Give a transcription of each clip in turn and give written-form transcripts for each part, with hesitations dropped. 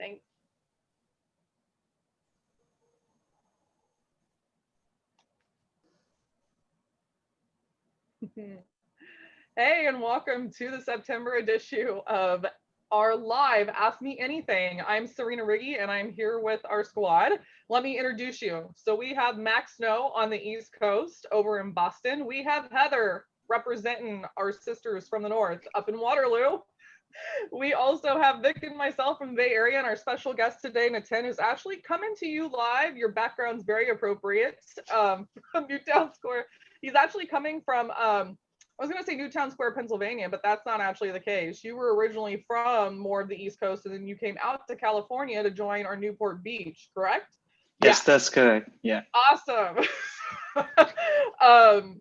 Thanks. Hey, and welcome to the September issue of our live Ask Me Anything. I'm Serena Riggy, and I'm here with our squad. Let me introduce you. So we have Max Snow on the East Coast over in Boston. We have Heather representing our sisters from the North up in Waterloo. We also have Vic and myself from the Bay Area, and our special guest today, Nitin, is actually coming to you live. Your background's very appropriate, from Newtown Square. He's actually coming from, I was going to say Newtown Square, Pennsylvania, but that's not actually the case. You were originally from more of the East Coast, and then you came out to California to join our Newport Beach, correct? Yes, that's correct. Yeah. Awesome.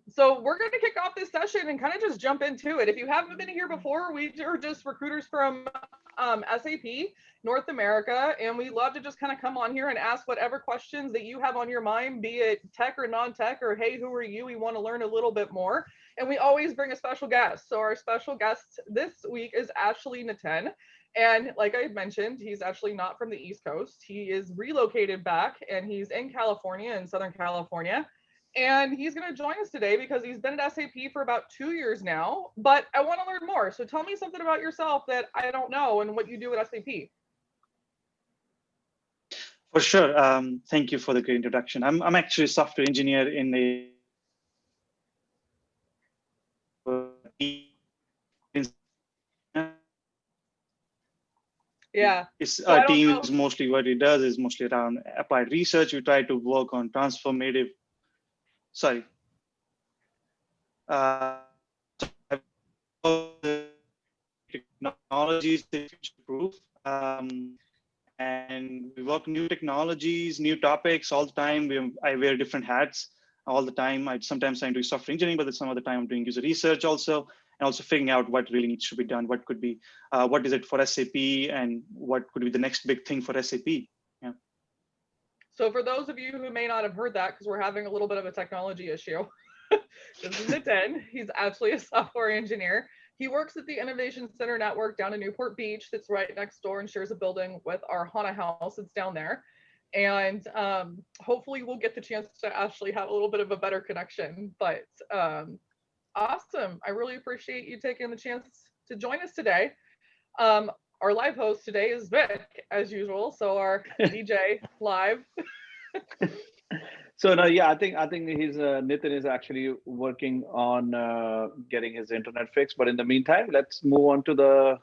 So we're going to kick off this session and kind of just jump into it. If you haven't been here before, we are just recruiters from SAP North America, and we love to just kind of come on here and ask whatever questions that you have on your mind, be it tech or non-tech, or hey, who are you? We want to learn a little bit more. And we always bring a special guest. So our special guest this week is Ashley Nitin. And like I mentioned, he's actually not from the East Coast. He is relocated back, and he's in California, in Southern California. And he's going to join us today because he's been at SAP for about 2 years now. But I want to learn more. So tell me something about yourself that I don't know and what you do at SAP. For sure. Thank you for the great introduction. I'm actually a software engineer in a Yeah. Our team is mostly what it does is mostly around applied research. We try to work on transformative, technologies that future-proof. And we work new technologies, new topics all the time. I wear different hats all the time. Sometimes I'm doing software engineering, but some of the time I'm doing user research also, and also figuring out what really needs to be done. What could be, what is it for SAP, and what could be the next big thing for SAP? Yeah. So for those of you who may not have heard that, because we're having a little bit of a technology issue, this is Nitin. He's actually a software engineer. He works at the Innovation Center Network down in Newport Beach that's right next door and shares a building with our HANA house. It's down there. And hopefully we'll get the chance to actually have a little bit of a better connection. But awesome. I really appreciate you taking the chance to join us today. Our live host today is Vic, as usual. So our DJ live. So no, yeah, I think he's Nitin is actually working on getting his internet fixed. But in the meantime, let's move on to the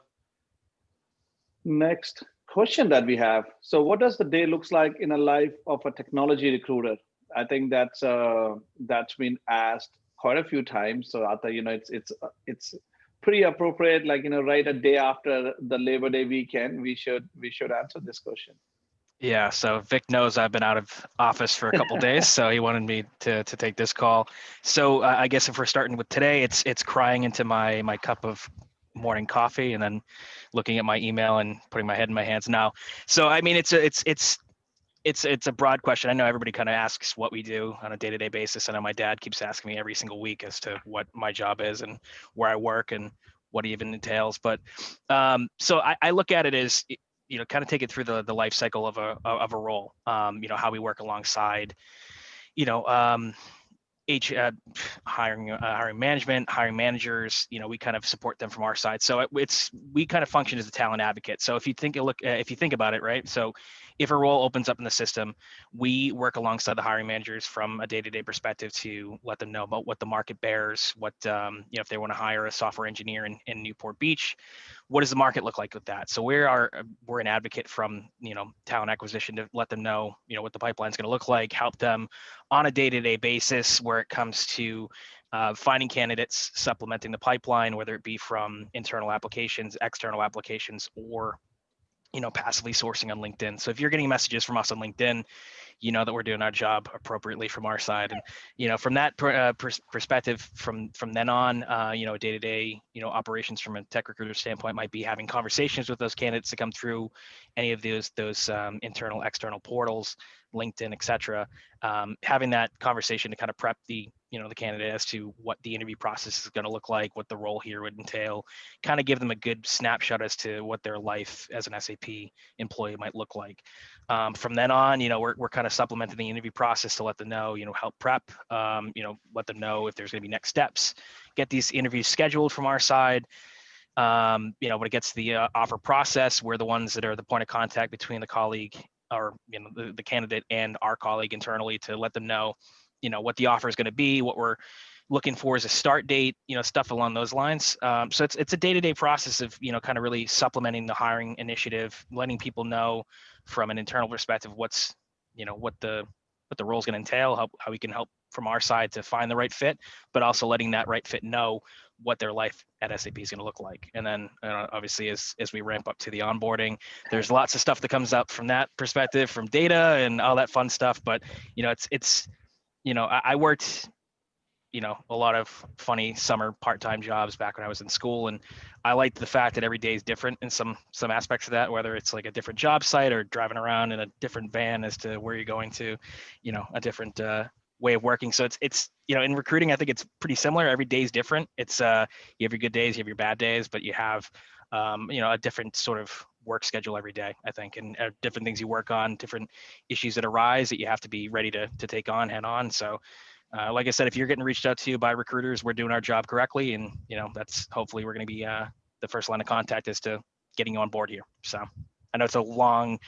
next question that we have. So, what does the day looks like in a life of a technology recruiter? I think that's been asked quite a few times. So, Arthur, it's pretty appropriate. Like right a day after the Labor Day weekend, we should answer this question. Yeah, so Vic knows I've been out of office for a couple days, so he wanted me to take this call. So I guess if we're starting with today, it's crying into my cup of morning coffee and then looking at my email and putting my head in my hands now. So I mean, it's a broad question. I know everybody kind of asks what we do on a day-to-day basis. I know my dad keeps asking me every single week as to what my job is and where I work and what it even entails. But so I look at it as kind of take it through the life cycle of a role. How we work alongside, hiring management, hiring managers. We kind of support them from our side. So we kind of function as a talent advocate. So if you think about it, right? So if a role opens up in the system, we work alongside the hiring managers from a day-to-day perspective to let them know about what the market bears, what if they want to hire a software engineer in Newport Beach, what does the market look like with that? So we're an advocate from talent acquisition to let them know what the pipeline's going to look like, help them on a day-to-day basis where it comes to finding candidates, supplementing the pipeline, whether it be from internal applications, external applications, or passively sourcing on LinkedIn. So if you're getting messages from us on LinkedIn, you know that we're doing our job appropriately from our side. And from that perspective, from then on, day-to-day, operations from a tech recruiter standpoint might be having conversations with those candidates to come through any of those internal, external portals, LinkedIn, et cetera. Having that conversation to kind of prep the the candidate as to what the interview process is going to look like, what the role here would entail, kind of give them a good snapshot as to what their life as an SAP employee might look like. From then on, we're kind of supplementing the interview process to let them know, help prep, let them know if there's going to be next steps, get these interviews scheduled from our side. When it gets to the offer process, we're the ones that are the point of contact between the colleague or the candidate and our colleague internally to let them know, what the offer is going to be, what we're looking for as a start date, stuff along those lines. So it's a day-to-day process of, kind of really supplementing the hiring initiative, letting people know from an internal perspective what's, what the role is going to entail, how we can help from our side to find the right fit, but also letting that right fit know what their life at SAP is going to look like. And then obviously as we ramp up to the onboarding, there's lots of stuff that comes up from that perspective, from data and all that fun stuff. But, it's I worked, a lot of funny summer part-time jobs back when I was in school. And I liked the fact that every day is different in some aspects of that, whether it's like a different job site or driving around in a different van as to where you're going to, a different way of working. So it's in recruiting, I think it's pretty similar. Every day is different. It's you have your good days, you have your bad days, but you have a different sort of work schedule every day, I think, and different things you work on, different issues that arise that you have to be ready to take on head on. So like I said, if you're getting reached out to by recruiters, we're doing our job correctly, and that's hopefully we're going to be the first line of contact as to getting you on board here. So I know it's a long,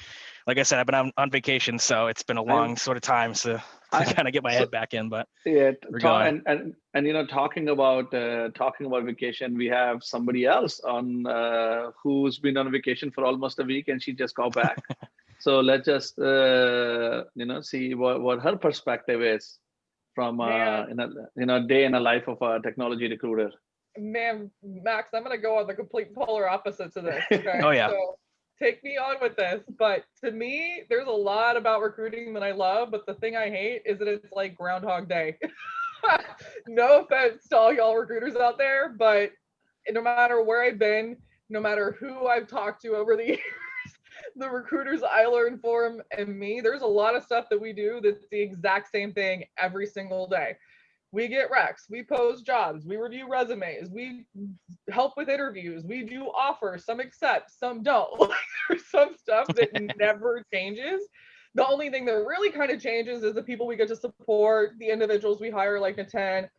like I said, I've been on vacation, so it's been a long sort of time to kind of get my head back in. But yeah, going. and talking about vacation, we have somebody else on who's been on vacation for almost a week, and she just got back. So let's just see what her perspective is from day in the life of a technology recruiter. Man, Max, I'm gonna go on the complete polar opposite to this. Okay? Oh yeah. So take me on with this. But to me, there's a lot about recruiting that I love, but the thing I hate is that it's like Groundhog Day. No offense to all y'all recruiters out there, but no matter where I've been, no matter who I've talked to over the years, the recruiters I learned from and me, there's a lot of stuff that we do that's the exact same thing every single day. We get recs, we post jobs, we review resumes, we help with interviews, we do offers, some accept, some don't. There's some stuff that never changes. The only thing that really kind of changes is the people we get to support, the individuals we hire like a 10.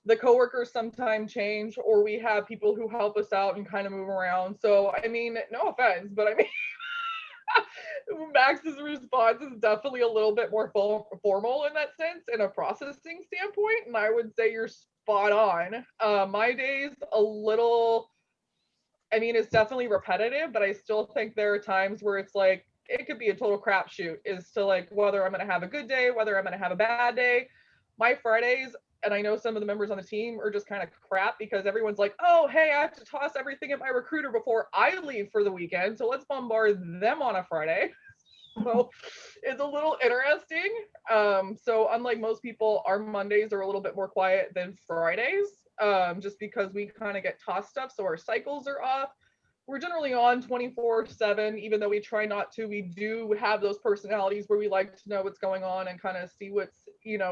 The coworkers sometimes change, or we have people who help us out and kind of move around. So, I mean, no offense, but I mean, Max's response is definitely a little bit more formal in that sense, in a processing standpoint, and I would say you're spot on. My day's a little, I mean, it's definitely repetitive, but I still think there are times where it's like, it could be a total crapshoot as to like whether I'm going to have a good day, whether I'm going to have a bad day. My Fridays, and I know some of the members on the team are just kind of crap because everyone's like, oh, hey, I have to toss everything at my recruiter before I leave for the weekend. So let's bombard them on a Friday. So it's a little interesting. So unlike most people, our Mondays are a little bit more quiet than Fridays, just because we kind of get tossed stuff. So our cycles are off. We're generally on 24/7, even though we try not to. We do have those personalities where we like to know what's going on and kind of see what's,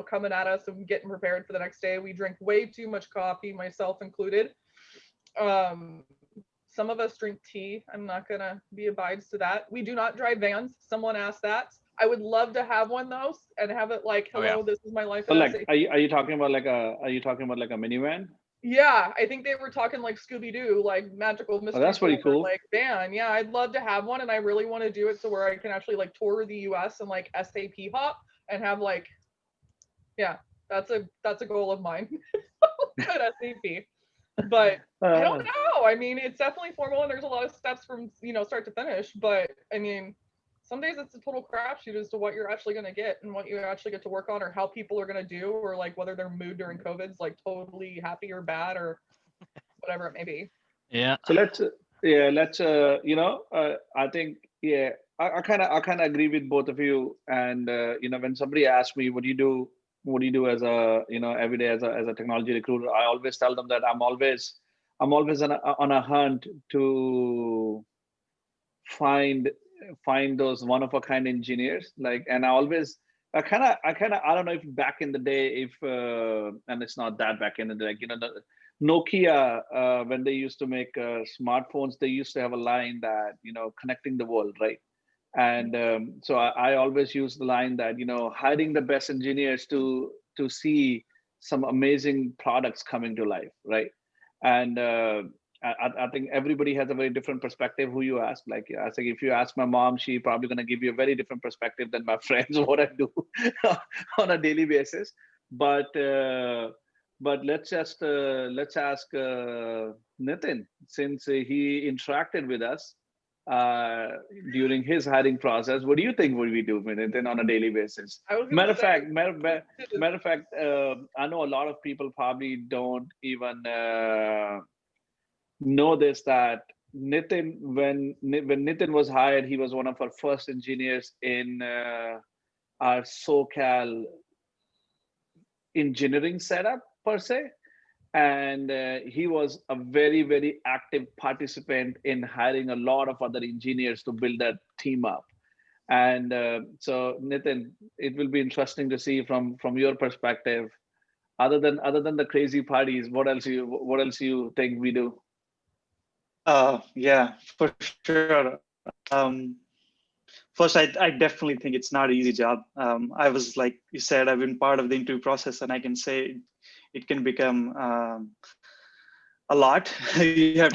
coming at us and getting prepared for the next day. We drink way too much coffee, myself included. Some of us drink tea. I'm not gonna be abides to that. We do not drive vans. Someone asked that. I would love to have one though, and have it like, hello, this is my life. So like, are you talking about like a minivan? Yeah, I think they were talking like Scooby-Doo, like magical mystery. Oh, that's pretty cool. Like van. Yeah, I'd love to have one, and I really want to do it so where I can actually like tour the US and like SAP hop and have like, yeah, that's a goal of mine at SAP. But I don't know. I mean, it's definitely formal, and there's a lot of steps from start to finish. But I mean, some days it's a total crapshoot as to what you're actually going to get and what you actually get to work on, or how people are going to do, or like whether their mood during COVID's like totally happy or bad or whatever it may be. Yeah. So let's I think, yeah, I kind of agree with both of you. And when somebody asks me, what do you do as a every day as a technology recruiter, I always tell them that I'm always on a hunt to find those one of a kind engineers, like, and I always I don't know if back in the day, if and it's not that back in the day, like, the Nokia, when they used to make smartphones, they used to have a line that, connecting the world, right? And so I always use the line that, hiring the best engineers to see some amazing products coming to life, right? And I think everybody has a very different perspective who you ask. Like, I think if you ask my mom, she probably going to give you a very different perspective than my friends, what I do on a daily basis. But let's ask Nitin, since he interacted with us uh, during his hiring process. What do you think would we do, Nitin, on a daily basis? I was Matter gonna of say, fact, I know a lot of people probably don't even know this, that Nitin, when Nitin was hired, he was one of our first engineers in our SoCal engineering setup per se. And he was a very, very active participant in hiring a lot of other engineers to build that team up. And so, Nitin, it will be interesting to see from your perspective, other than the crazy parties, what else you think we do? Yeah, for sure. First, I definitely think it's not an easy job. I was, like you said, I've been part of the interview process, and I can say it can become a lot. You have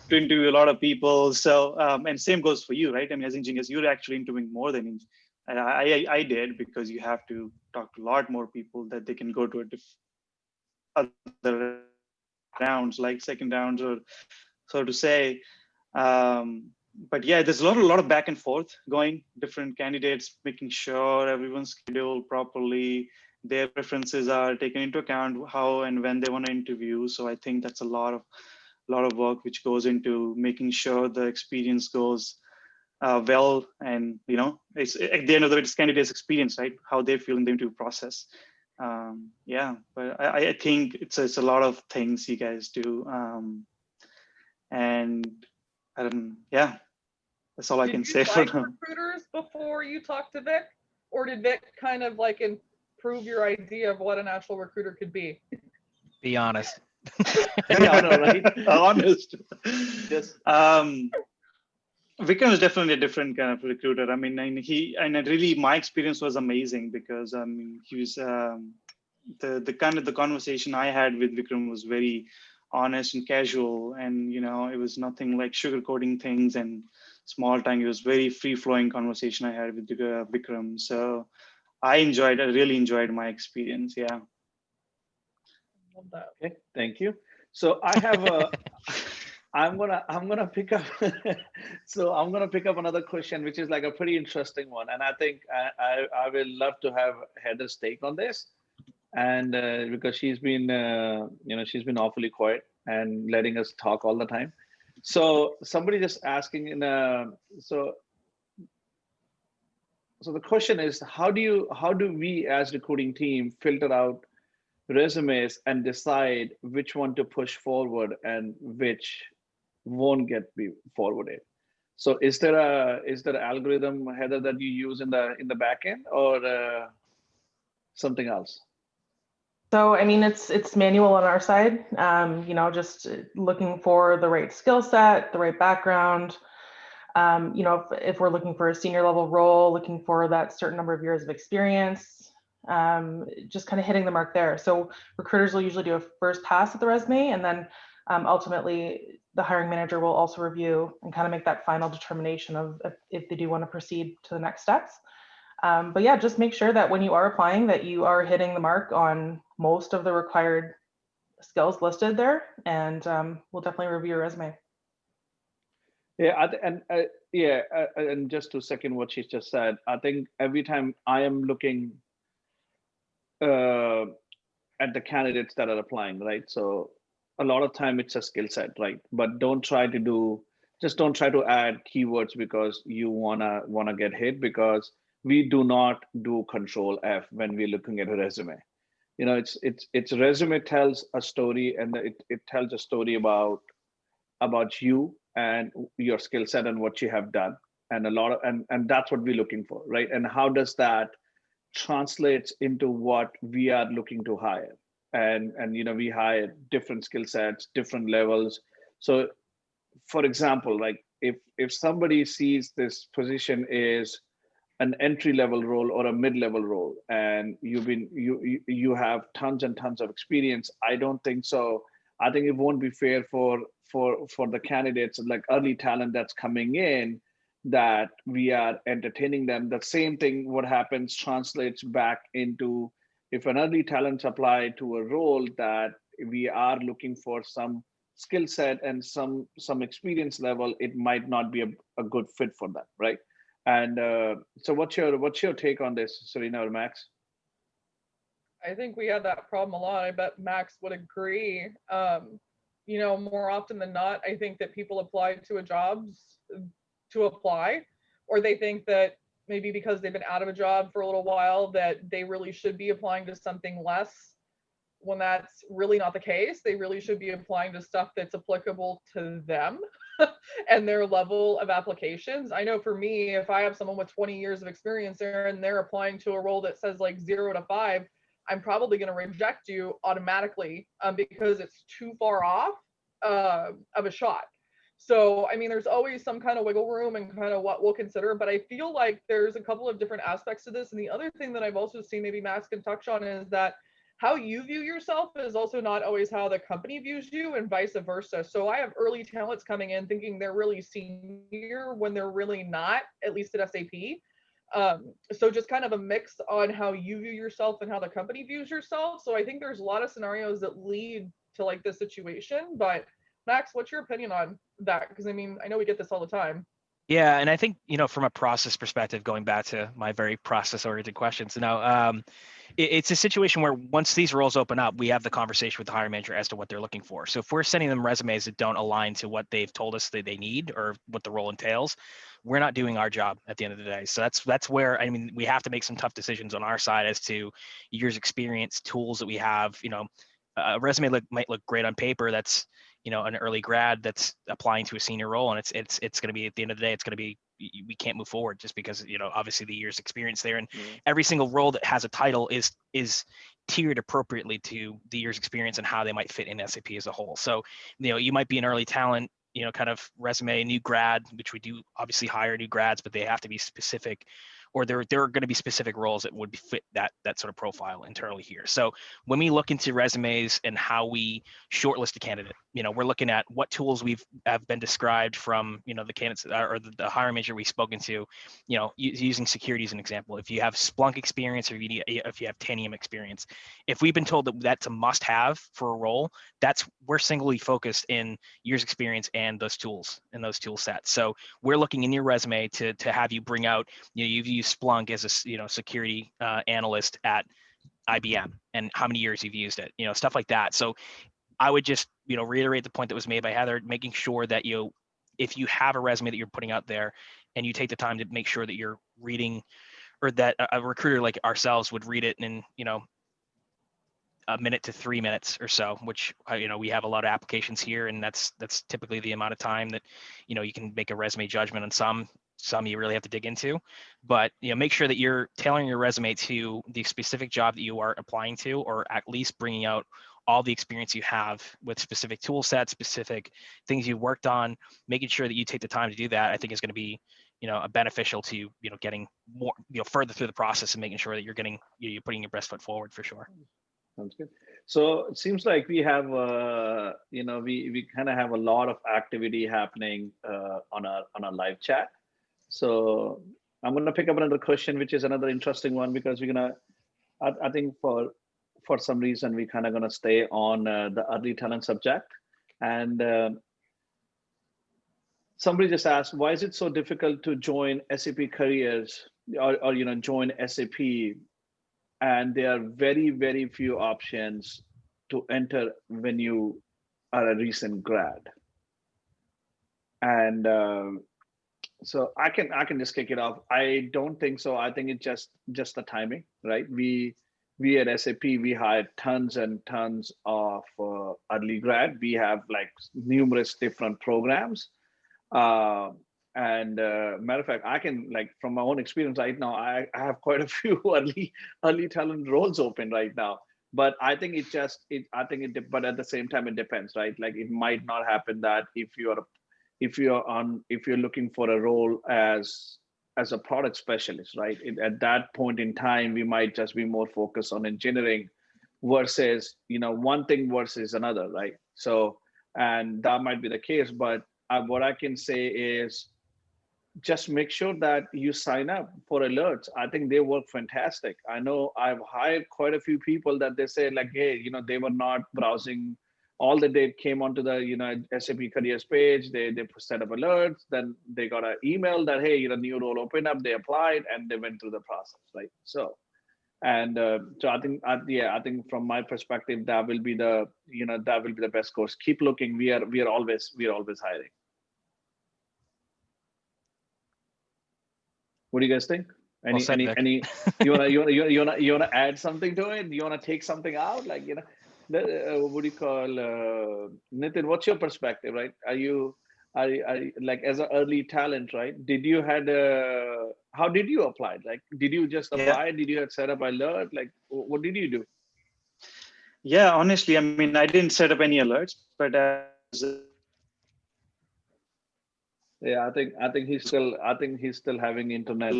to interview a lot of people. So, and same goes for you, right? I mean, as engineers, you're actually interviewing more than I did, because you have to talk to a lot more people that they can go to other rounds, like second rounds, or so to say. But yeah, there's a lot of back and forth going, different candidates, making sure everyone's scheduled properly, their preferences are taken into account, how and when they want to interview. So I think that's a lot of work which goes into making sure the experience goes well. And it's at the end of the day, it's candidates' experience, right? How they feel in the interview process. Yeah, but I think it's a lot of things you guys do. And yeah, that's all I can say for Did you now. like recruiters before you talked to Vic, or did Vic kind of like improve your idea of what an actual recruiter could be? Be honest. Yeah, I know, right? Honest. Just Vikram is definitely a different kind of recruiter. I mean, and really, my experience was amazing, because he was the kind of the conversation I had with Vikram was very honest and casual, and it was nothing like sugarcoating things and small talk. It was very free flowing conversation I had with Vikram. So I really enjoyed my experience. Yeah. Love that. okay. Thank you. So I have I'm gonna pick up. So I'm gonna pick up another question, which is like a pretty interesting one, and I think I will love to have Heather's take on this, and because she's been she's been awfully quiet and letting us talk all the time. So somebody just asking so the question is, how do we as recruiting team filter out resumes and decide which one to push forward and which won't get be forwarded? So is there an algorithm, Heather, that you use in the back end, or something else? So, I mean, it's manual on our side, just looking for the right skill set, the right background. If we're looking for a senior level role, looking for that certain number of years of experience, just kind of hitting the mark there. So recruiters will usually do a first pass at the resume, and then ultimately the hiring manager will also review and kind of make that final determination of if they do want to proceed to the next steps. But yeah, just make sure that when you are applying that you are hitting the mark on most of the required skills listed there, and we'll definitely review your resume. Yeah, and just to second what she just said, I think every time I am looking at the candidates that are applying, right? So a lot of time it's a skill set, right? But don't try to add keywords because you wanna get hit, because we do not do Control F when we're looking at a resume. It's resume tells a story, and it tells a story about you and your skill set and what you have done, and and that's what we're looking for, right? And how does that translates into what we are looking to hire. And we hire different skill sets, different levels. So for example, like if somebody sees this position is an entry level role or a mid level role, and you have tons and tons of experience, I don't think so. I think it won't be fair for the candidates, like early talent that's coming in, that we are entertaining them. The same thing, what happens translates back into, if an early talent apply to a role that we are looking for some skill set and some experience level, it might not be a good fit for them, right? And so what's your take on this, Serena or Max? I think we had that problem a lot. I bet Max would agree. More often than not, I think that people apply to a jobs to apply, or they think that maybe because they've been out of a job for a little while that they really should be applying to something less, when that's really not the case. They really should be applying to stuff that's applicable to them and their level of applications. I know for me, if I have someone with 20 years of experience there and they're applying to a role that says like 0 to 5, I'm probably going to reject you automatically because it's too far off of a shot. So, I mean, there's always some kind of wiggle room and kind of what we'll consider, but I feel like there's a couple of different aspects to this. And the other thing that I've also seen, maybe Max can touch on, is that how you view yourself is also not always how the company views you, and vice versa. So I have early talents coming in thinking they're really senior when they're really not, at least at SAP. So just kind of a mix on how you view yourself and how the company views yourself. So I think there's a lot of scenarios that lead to like this situation. But Max, what's your opinion on that? Because I mean, I know we get this all the time. Yeah, and I think, from a process perspective, going back to my very process-oriented questions, it's a situation where once these roles open up, we have the conversation with the hiring manager as to what they're looking for. So if we're sending them resumes that don't align to what they've told us that they need or what the role entails, we're not doing our job at the end of the day. So that's where, I mean, we have to make some tough decisions on our side as to years experience, tools that we have. A resume might look great on paper. That's an early grad that's applying to a senior role, and it's going to be, at the end of the day, it's going to be, we can't move forward just because obviously the year's experience there, and every single role that has a title is tiered appropriately to the year's experience and how they might fit in SAP as a whole. So you might be an early talent kind of resume, new grad, which we do obviously hire new grads, but they have to be specific, or there are going to be specific roles that would fit that sort of profile internally here. So when we look into resumes and how we shortlist a candidate, we're looking at what tools have been described from the candidates or the hiring manager we've spoken to, using security as an example. If you have Splunk experience, or if you have Tanium experience, if we've been told that that's a must-have for a role, we're singly focused in years experience and those tools and those tool sets. So we're looking in your resume to have you bring out, you've used Splunk as a security analyst at IBM and how many years you've used it, stuff like that. So I would just reiterate the point that was made by Heather, making sure that if you have a resume that you're putting out there and you take the time to make sure that you're reading, or that a recruiter like ourselves would read it in a minute to 3 minutes or so, which we have a lot of applications here, and that's typically the amount of time that you can make a resume judgment on. Some you really have to dig into, but make sure that you're tailoring your resume to the specific job that you are applying to, or at least bringing out all the experience you have with specific tool sets, specific things you've worked on. Making sure that you take the time to do that, I think, is going to be a beneficial to getting more further through the process and making sure that you're putting your best foot forward for sure. Sounds good. So it seems like we have, we kind of have a lot of activity happening on our live chat. So I'm going to pick up another question, which is another interesting one, because we're going to, I think for some reason, we kind of going to stay on the early talent subject. And somebody just asked, why is it so difficult to join SAP careers or join SAP? And there are very, very few options to enter when you are a recent grad. And so I can just kick it off. I don't think so. I think it's just the timing, right? We at SAP, we hired tons and tons of early grad. We have like numerous different programs. And matter of fact, I can, like, from my own experience right now, I have quite a few early talent roles open right now. But I think but at the same time, it depends, right? Like, it might not happen that if you're looking for a role as a product specialist, right? At that point in time, we might just be more focused on engineering versus, one thing versus another, right? So, and that might be the case, but what I can say is, just make sure that you sign up for alerts. I think they work fantastic. I know I've hired quite a few people that they say, like, hey, they were not browsing all the day, came onto the SAP careers page, they set up alerts, then they got an email that, hey, new role opened up, they applied, and they went through the process, right? So, and so I think, I think from my perspective, that will be the best course. Keep looking. We are always hiring. What do you guys think? Well said, Vic. You wanna add something to it? You wanna take something out? Like, what do you call, Nitin? What's your perspective, right? Are you like, as an early talent, right? How did you apply? Like, did you just apply? Did you set up alert? Like, what did you do? Yeah, honestly, I mean, I didn't set up any alerts, but yeah, I think he's still having internet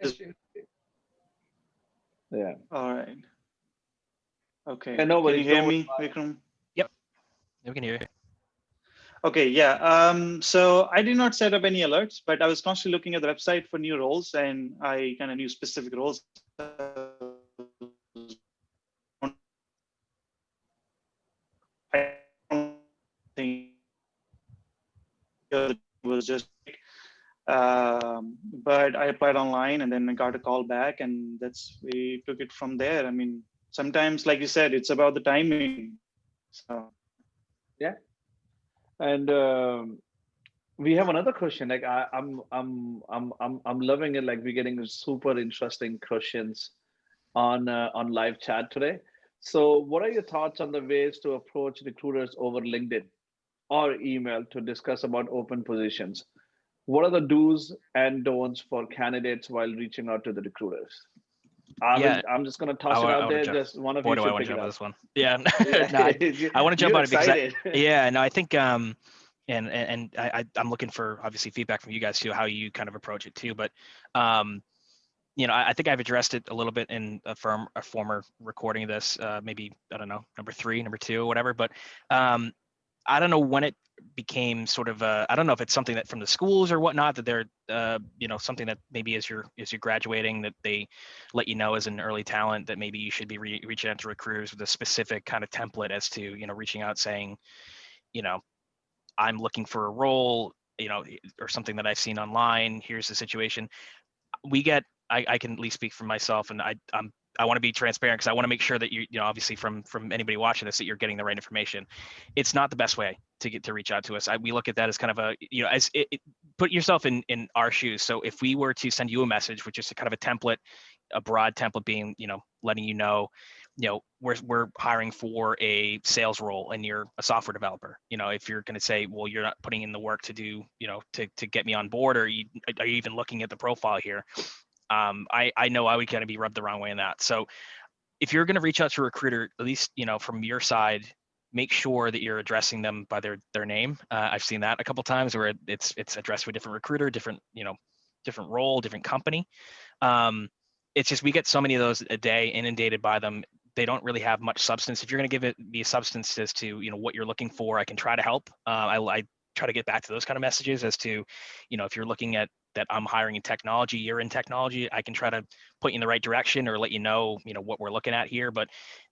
Issues. yeah. All right. Okay. Yeah, Can you hear me, Vikram? Yep, we can hear you. Okay, yeah. So I did not set up any alerts, but I was constantly looking at the website for new roles, and I kind of knew specific roles. I don't think it was just, but I applied online, and then I got a call back, and we took it from there. I mean, sometimes, like you said, it's about the timing. So yeah. And we have another question. Like, I'm loving it. Like, we're getting super interesting questions on live chat today. So, what are your thoughts on the ways to approach recruiters over LinkedIn or email to discuss about open positions? What are the do's and don'ts for candidates while reaching out to the recruiters? I'm just gonna toss it out there. Just one of you should pick it up. This one. Yeah. No, I want to jump on it because I think and I'm looking for, obviously, feedback from you guys too, how you kind of approach it too. But I think I've addressed it a little bit in a former recording of this, maybe, I don't know, number 3, number 2, whatever. But I don't know when it became sort of I don't know if it's something that from the schools or whatnot, that they're something that maybe as you're graduating, that they let you know as an early talent that maybe you should be reaching out to recruiters with a specific kind of template as to reaching out saying, I'm looking for a role, or something that I've seen online. Here's the situation. I can at least speak for myself, and I want to be transparent because I want to make sure that obviously from anybody watching this, that you're getting the right information. It's not the best way to reach out to us. We look at that as kind of a, as put yourself in our shoes. So if we were to send you a message, which is a kind of a template, a broad template being, letting we're hiring for a sales role and you're a software developer. If you're going to say, well, you're not putting in the work to do, to get me on board, or are you even looking at the profile here? I know I would kind of be rubbed the wrong way in that. So if you're going to reach out to a recruiter, at least, from your side, make sure that you're addressing them by their name. I've seen that a couple of times where it's addressed to a different recruiter, different role, different company. It's just, we get so many of those a day, inundated by them. They don't really have much substance. If you're going to give it me a substance as to, what you're looking for, I can try to help. I try to get back to those kind of messages as to, if you're looking at that I'm hiring in technology, you're in technology, I can try to put you in the right direction or let you know, what we're looking at here. But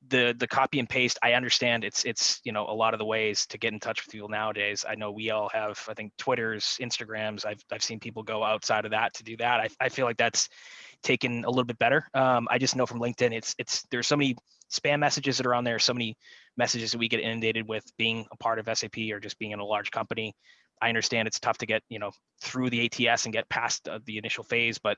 the copy and paste, I understand it's a lot of the ways to get in touch with people nowadays. I know we all have, I think, Twitters, Instagrams. I've seen people go outside of that to do that. I feel like that's taken a little bit better. I just know from LinkedIn, there's so many spam messages that are on there, so many messages that we get inundated with being a part of SAP or just being in a large company. I understand it's tough to get, through the ATS and get past the initial phase, but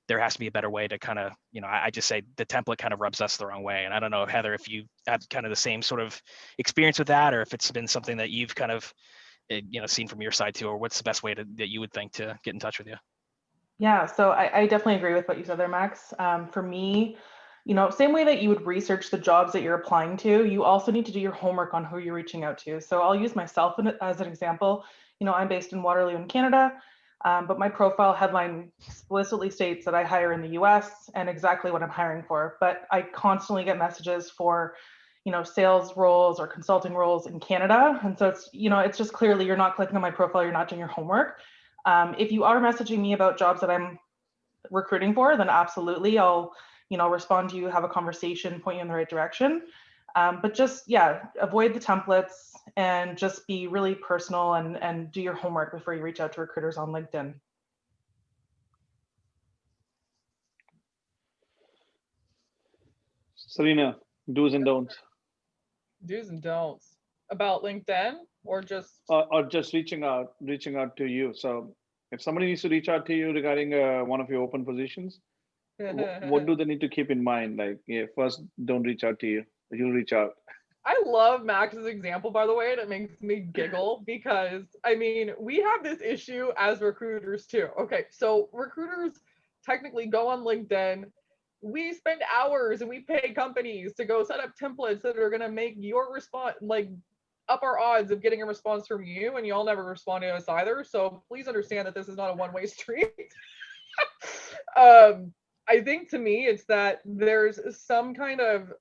there has to be a better way to kind of, I just say the template kind of rubs us the wrong way. And I don't know, Heather, if you had kind of the same sort of experience with that, or if it's been something that you've kind of seen from your side too, or what's the best way that you would think to get in touch with you? Yeah, so I definitely agree with what you said there, Max. For me, same way that you would research the jobs that you're applying to, you also need to do your homework on who you're reaching out to. So I'll use myself as an example. I'm based in Waterloo in Canada, but my profile headline explicitly states that I hire in the US and exactly what I'm hiring for. But I constantly get messages for, sales roles or consulting roles in Canada. And so it's just clearly you're not clicking on my profile, you're not doing your homework. If you are messaging me about jobs that I'm recruiting for, then absolutely I'll, respond to you, have a conversation, point you in the right direction. But just, avoid the templates and just be really personal and do your homework before you reach out to recruiters on LinkedIn. Serena, do's and don'ts. Do's and don'ts about LinkedIn, or just Or just reaching out to you. So if somebody needs to reach out to you regarding one of your open positions, what do they need to keep in mind? Like, first, don't reach out to you. You'll reach out. I love Max's example, by the way, and it makes me giggle because we have this issue as recruiters too. Okay, so recruiters technically go on LinkedIn. We spend hours and we pay companies to go set up templates that are going to make your response, like, up our odds of getting a response from you, and y'all never respond to us either. So please understand that this is not a one-way street. I think to me, it's that there's some kind of,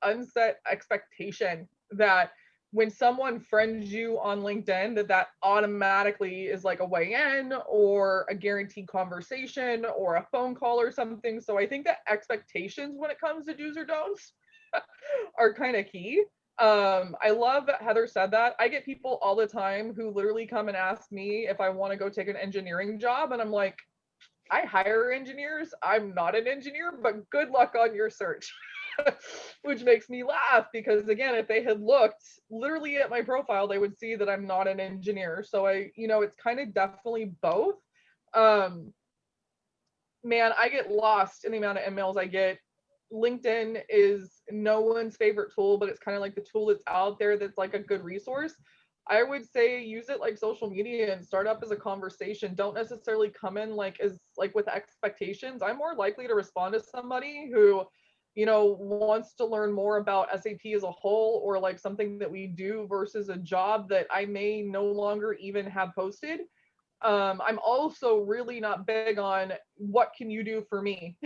unset expectation that when someone friends you on LinkedIn, that automatically is like a way in or a guaranteed conversation or a phone call or something. So I think that expectations when it comes to do's or don'ts are kind of key. I love that Heather said that. I get people all the time who literally come and ask me if I want to go take an engineering job, and I'm like, I hire engineers. I'm not an engineer, but good luck on your search. Which makes me laugh because, again, if they had looked literally at my profile, they would see that I'm not an engineer. So it's kind of definitely both. Man, I get lost in the amount of emails I get. LinkedIn is no one's favorite tool, but it's kind of like the tool that's out there that's like a good resource. I would say use it like social media and start up as a conversation. Don't necessarily come in with expectations. I'm more likely to respond to somebody who, wants to learn more about SAP as a whole, or like something that we do versus a job that I may no longer even have posted. I'm also really not big on what can you do for me?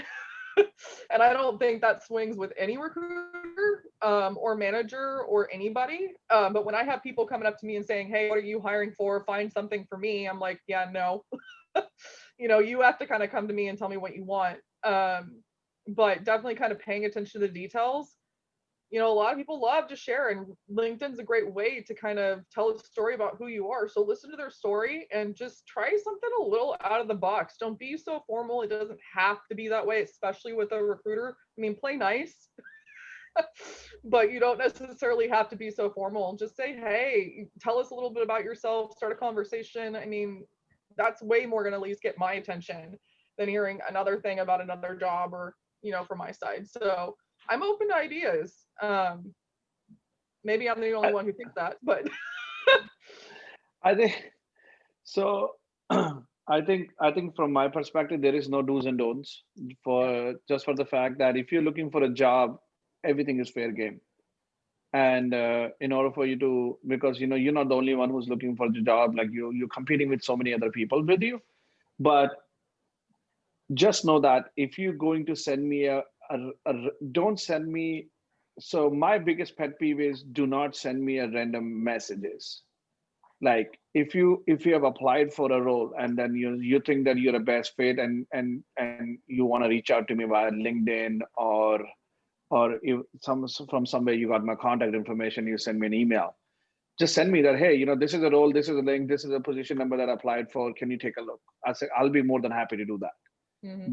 And I don't think that swings with any recruiter or manager or anybody. But when I have people coming up to me and saying, hey, what are you hiring for? Find something for me. I'm like, yeah, no. You have to kind of come to me and tell me what you want. But definitely kind of paying attention to the details. A lot of people love to share, and LinkedIn's a great way to kind of tell a story about who you are. So listen to their story and just try something a little out of the box. Don't be so formal. It doesn't have to be that way, especially with a recruiter. Play nice, but you don't necessarily have to be so formal. Just say, hey, tell us a little bit about yourself, start a conversation. That's way more going to at least get my attention than hearing another thing about another job or, from my side. So I'm open to ideas. Maybe I'm the only one who thinks that, but I think so. I think from my perspective, there is no do's and don'ts for the fact that if you're looking for a job, everything is fair game. And in order for you to, because you're not the only one who's looking for the job, like you're competing with so many other people with you. But just know that if you're going to send me don't send me. So my biggest pet peeve is do not send me a random messages. Like if you have applied for a role and then you think that you're a best fit and you want to reach out to me via LinkedIn or if from somewhere you got my contact information, you send me an email. Just send me that, hey, this is a role, this is a link, this is a position number that I applied for. Can you take a look? I say I'll be more than happy to do that. Mm-hmm.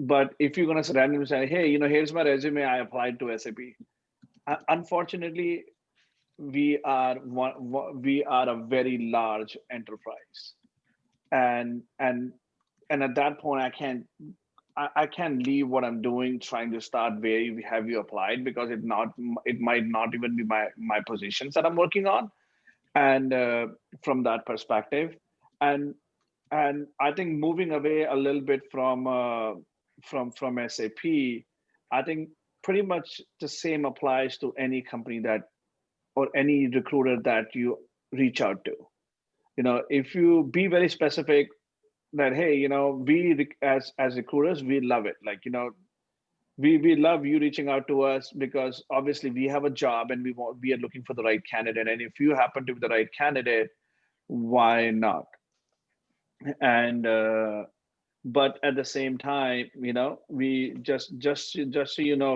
But if you're gonna randomly say, hey, here's my resume, I applied to SAP. Unfortunately, we are a very large enterprise, and at that point, I can't leave what I'm doing trying to start where have you applied, because it might not even be my positions that I'm working on, and from that perspective, and I think moving away a little bit from SAP, I think pretty much the same applies to any company that, or any recruiter that you reach out to. If you be very specific that, hey, we as recruiters, we love it. Like, we love you reaching out to us, because obviously we have a job and we are looking for the right candidate. And if you happen to be the right candidate, why not? And but at the same time, we just so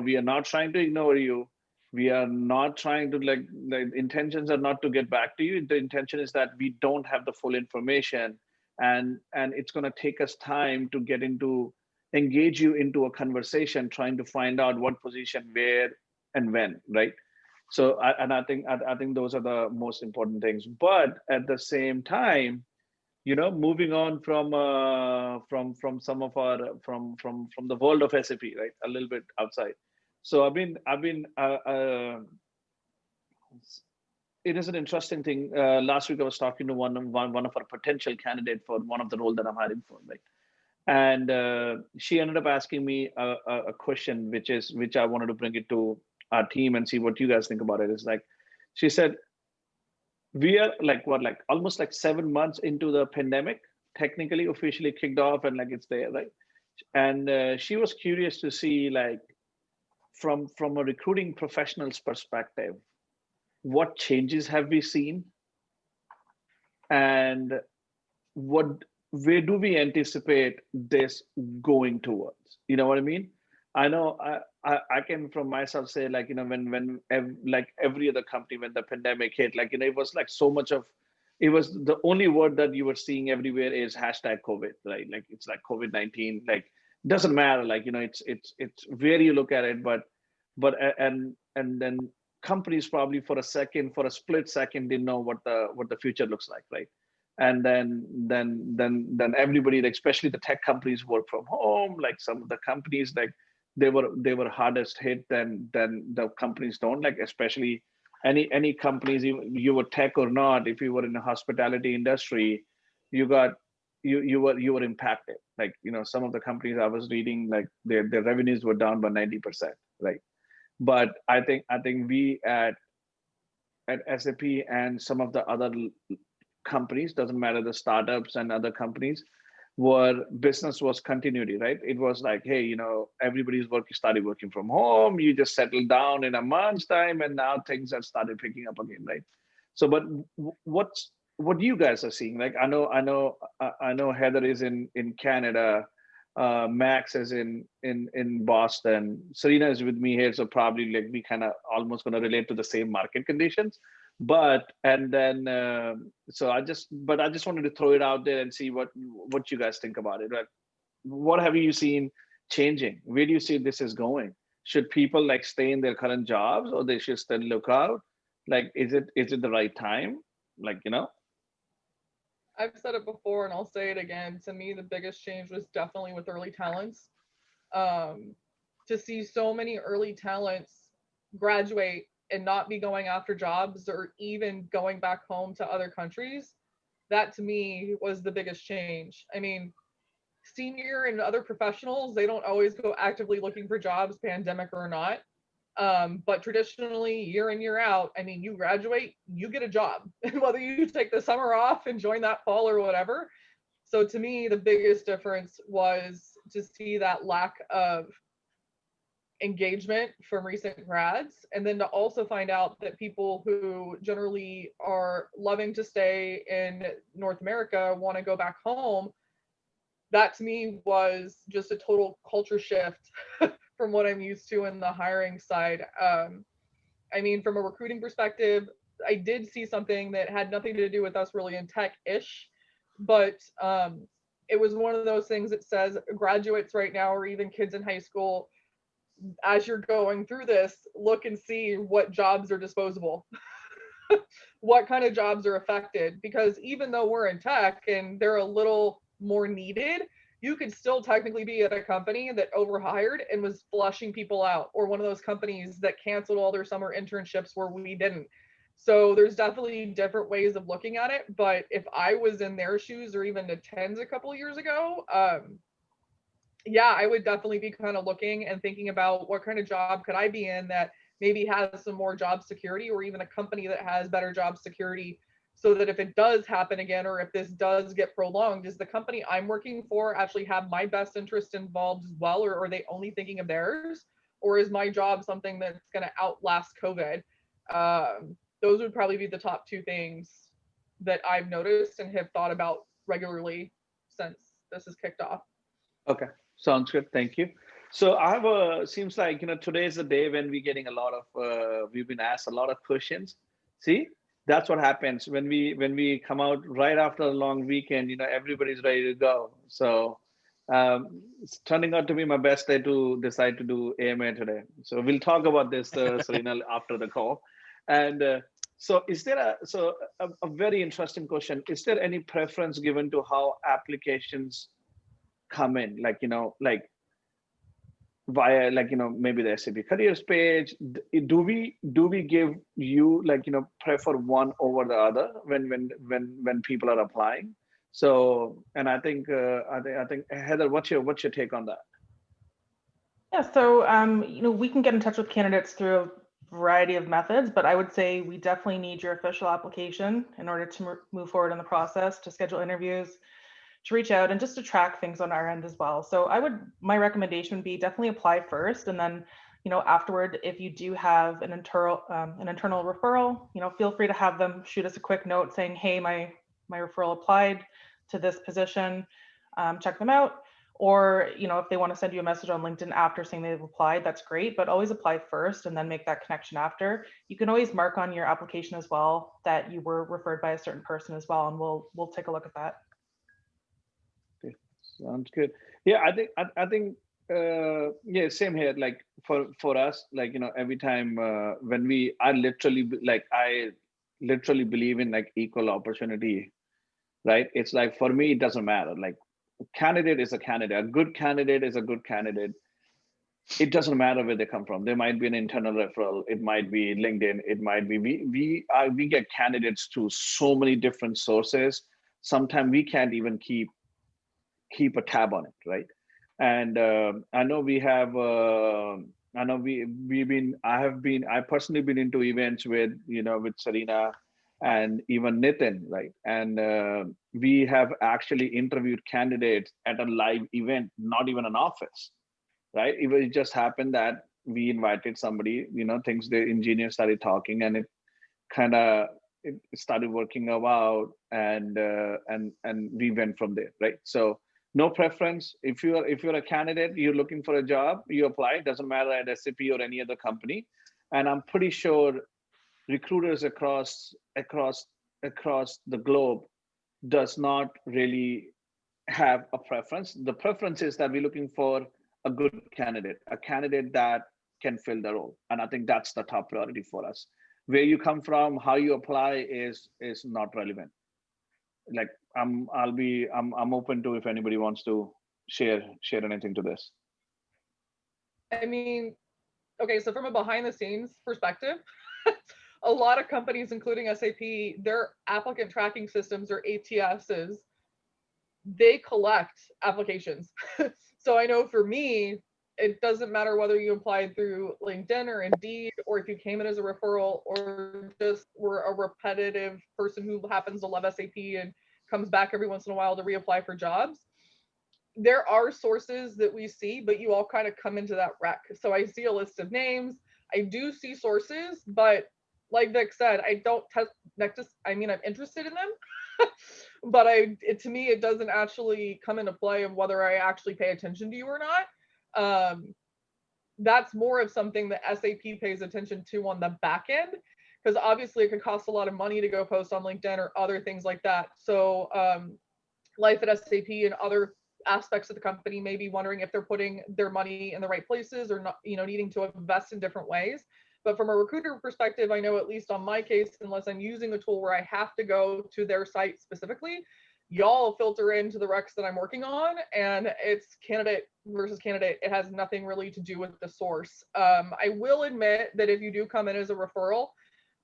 we are not trying to ignore you. We are not trying to, like, the intentions are not to get back to you. The intention is that we don't have the full information, and it's going to take us time to engage you into a conversation, trying to find out what position, where, and when, right? So I think those are the most important things. But at the same time, moving on from some of our from the world of SAP, right, a little bit outside. So it is an interesting thing. Last week I was talking to one of our potential candidate for one of the role that I'm hiring for, right? And she ended up asking me a question, which I wanted to bring it to our team and see what you guys think about it. Is like, she said, we are like almost like 7 months into the pandemic, technically officially kicked off, and like it's there, right? And she was curious to see, like, from a recruiting professional's perspective, what changes have we seen, and where do we anticipate this going towards? You know what I mean? I know I can from myself say, like, when like every other company, when the pandemic hit, like, it was like so much of, it was the only word that you were seeing everywhere is hashtag COVID, right? Like, it's like COVID-19, like, doesn't matter, like, it's where you look at it, but and then companies probably for a split second didn't know what the future looks like, right? And then everybody, like, especially the tech companies, work from home. Like, some of the companies, like, they were hardest hit than the companies don't, like, especially any companies, you were tech or not, if you were in the hospitality industry, you were impacted. Like, some of the companies I was reading, like, their revenues were down by 90%, right? But I think we at SAP and some of the other companies, doesn't matter, the startups and other companies, business was continuity, right? It was like, hey, everybody's started working from home. You just settled down in a month's time, and now things have started picking up again, right? So, but what you guys are seeing? Like, I know Heather is in Canada, Max is in Boston, Serena is with me here, so probably, like, we kind of almost going to relate to the same market conditions. But and then so I just wanted to throw it out there and see what you guys think about it. Like, what have you seen changing? Where do you see this is going? Should people, like, stay in their current jobs, or they should still look out? Like, is it the right time? Like, I've said it before and I'll say it again. To me, the biggest change was definitely with early talents. To see so many early talents graduate and not be going after jobs or even going back home to other countries, that to me was the biggest change. I mean, senior and other professionals, they don't always go actively looking for jobs, pandemic or not. But traditionally, year in, year out, I mean, you graduate, you get a job, whether you take the summer off and join that fall or whatever. So to me, the biggest difference was to see that lack of engagement from recent grads, and then to also find out that people who generally are loving to stay in North America want to go back home. That to me was just a total culture shift from what I'm used to in the hiring side. I mean, from a recruiting perspective, I did see something that had nothing to do with us really in tech-ish, but it was one of those things that says graduates right now, or even kids in high school, as you're going through this, look and see what jobs are disposable. What kind of jobs are affected, because even though we're in tech and they're a little more needed, you could still technically be at a company that overhired and was flushing people out, or one of those companies that canceled all their summer internships where we didn't. So there's definitely different ways of looking at it. But if I was in their shoes, or even the tens a couple of years ago, yeah, I would definitely be kind of looking and thinking about what kind of job could I be in that maybe has some more job security, or even a company that has better job security, so that if it does happen again, or if this does get prolonged, does the company I'm working for actually have my best interest involved as well, or are they only thinking of theirs? Or is my job something that's going to outlast COVID? Those would probably be the top two things that I've noticed and have thought about regularly since this has kicked off. Okay, sounds good. Thank you. So I have a, seems like, today is the day when we're getting a lot of, we've been asked a lot of questions. See, that's what happens when we come out right after a long weekend, everybody's ready to go. So it's turning out to be my best day to decide to do AMA today. So we'll talk about this, Serena, after the call. And so is there a very interesting question. Is there any preference given to how applications come in, like via maybe the SAP careers page? Do we give you prefer one over the other when people are applying? So, and I think Heather, what's your take on that? Yeah, so we can get in touch with candidates through a variety of methods, but I would say we definitely need your official application in order to move forward in the process, to schedule interviews, to reach out, and just to track things on our end as well. So my recommendation would be definitely apply first, and then afterward, if you do have an internal referral, feel free to have them shoot us a quick note saying, hey, my referral applied to this position, check them out. Or if they want to send you a message on LinkedIn after saying they've applied, that's great, but always apply first and then make that connection after. You can always mark on your application as well that you were referred by a certain person as well, and we'll take a look at that. Sounds good. Yeah, I think yeah, same here. Like for us, every time when I literally believe in equal opportunity, right? It's like, for me, it doesn't matter. Like, candidate is a candidate. A good candidate is a good candidate. It doesn't matter where they come from. There might be an internal referral. It might be LinkedIn. It might be we get candidates through so many different sources. Sometimes we can't even keep a tab on it, right? And I know we have I know I've personally been into events with with Serena and even Nitin, right? And we have actually interviewed candidates at a live event, not even an office, right? It just happened that we invited somebody, things, the engineer started talking, and it started working out, and we went from there, right? So no preference. If you're a candidate, you're looking for a job, you apply. It doesn't matter at SAP or any other company. And I'm pretty sure recruiters across the globe does not really have a preference. The preference is that we're looking for a good candidate, a candidate that can fill the role. And I think that's the top priority for us. Where you come from, how you apply is not relevant. Like, I'm open to if anybody wants to share anything to this. I mean, okay, so from a behind the scenes perspective, a lot of companies, including SAP, their applicant tracking systems, or ATSs, they collect applications. So I know for me, it doesn't matter whether you applied through LinkedIn or Indeed, or if you came in as a referral, or just were a repetitive person who happens to love SAP and comes back every once in a while to reapply for jobs. There are sources that we see, but you all kind of come into that wreck. So I see a list of names. I do see sources, but like Vic said, I don't test Nexus. I mean, I'm interested in them, but to me, it doesn't actually come into play of whether I actually pay attention to you or not. That's more of something that SAP pays attention to on the back end, because obviously it could cost a lot of money to go post on LinkedIn or other things like that. So life at SAP and other aspects of the company may be wondering if they're putting their money in the right places, or not, needing to invest in different ways. But from a recruiter perspective, I know, at least on my case, unless I'm using a tool where I have to go to their site specifically, y'all filter into the recs that I'm working on, and it's candidate versus candidate. It has nothing really to do with the source. I will admit that if you do come in as a referral,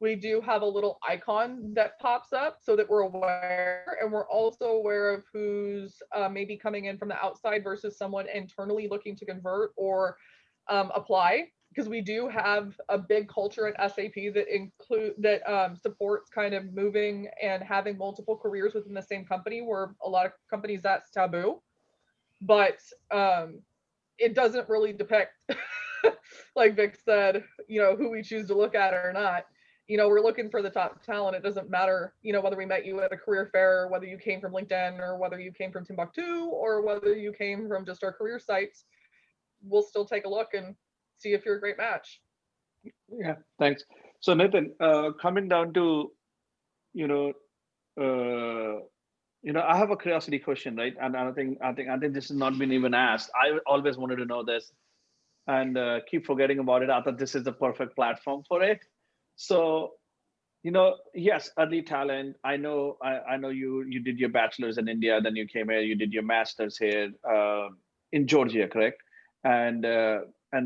we do have a little icon that pops up so that we're aware, and we're also aware of who's maybe coming in from the outside versus someone internally looking to convert or apply, because we do have a big culture at SAP that supports kind of moving and having multiple careers within the same company, where a lot of companies that's taboo. But it doesn't really depict, like Vic said, who we choose to look at or not. We're looking for the top talent. It doesn't matter, whether we met you at a career fair, or whether you came from LinkedIn, or whether you came from Timbuktu, or whether you came from just our career sites. We'll still take a look and see if you're a great match. Yeah, thanks. So Nathan, coming down to, I have a curiosity question, right? And I think this has not been even asked. I always wanted to know this, and keep forgetting about it. I thought this is the perfect platform for it. So, yes, early talent. I know you did your bachelor's in India, then you came here. You did your master's here in Georgia, correct? And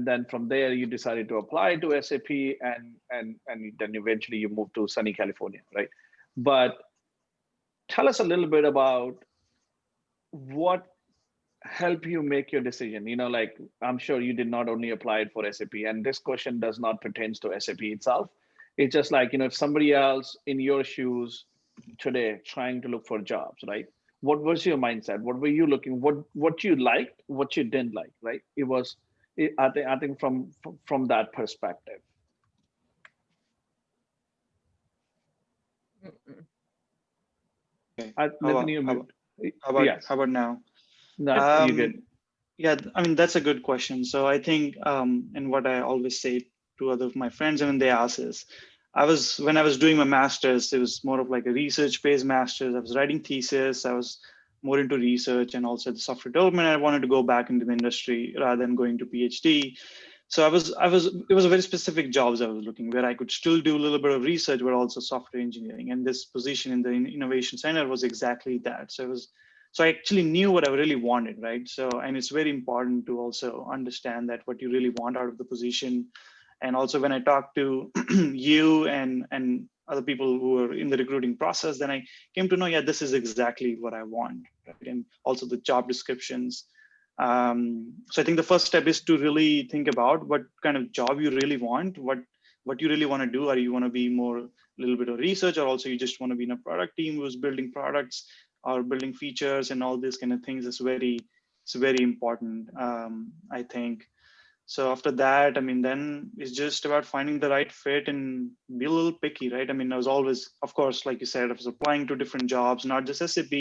then from there you decided to apply to SAP, and then eventually you moved to sunny California, right? But tell us a little bit about what helped you make your decision. Like, I'm sure you did not only apply it for SAP, and this question does not pertain to SAP itself. It's just like, if somebody else in your shoes today trying to look for jobs, right? What was your mindset? What were you looking? What you liked? What you didn't like? Right? I think from that perspective. Okay. How about now? No, you good. Yeah, I mean, that's a good question. So I think, and what I always say to other of my friends, and when they ask is, when I was doing my master's, it was more of like a research-based master's. I was writing thesis. I was more into research and also the software development. I wanted to go back into the industry rather than going to PhD. So it was a very specific jobs I was looking, where I could still do a little bit of research, but also software engineering. And this position in the innovation center was exactly that. So I actually knew what I really wanted, right? So, and it's very important to also understand that what you really want out of the position. And also when I talked to you and other people who were in the recruiting process, then I came to know, yeah, this is exactly what I want, right? And also the job descriptions. So I think the first step is to really think about what kind of job you really want, what you really want to do. Or you want to be more a little bit of research, or also you just want to be in a product team who's building products or building features and all these kind of things. It's very important, I think. So after that, I mean, then it's just about finding the right fit and be a little picky, right? I mean, I was always, of course, like you said, I was applying to different jobs, not just SAP,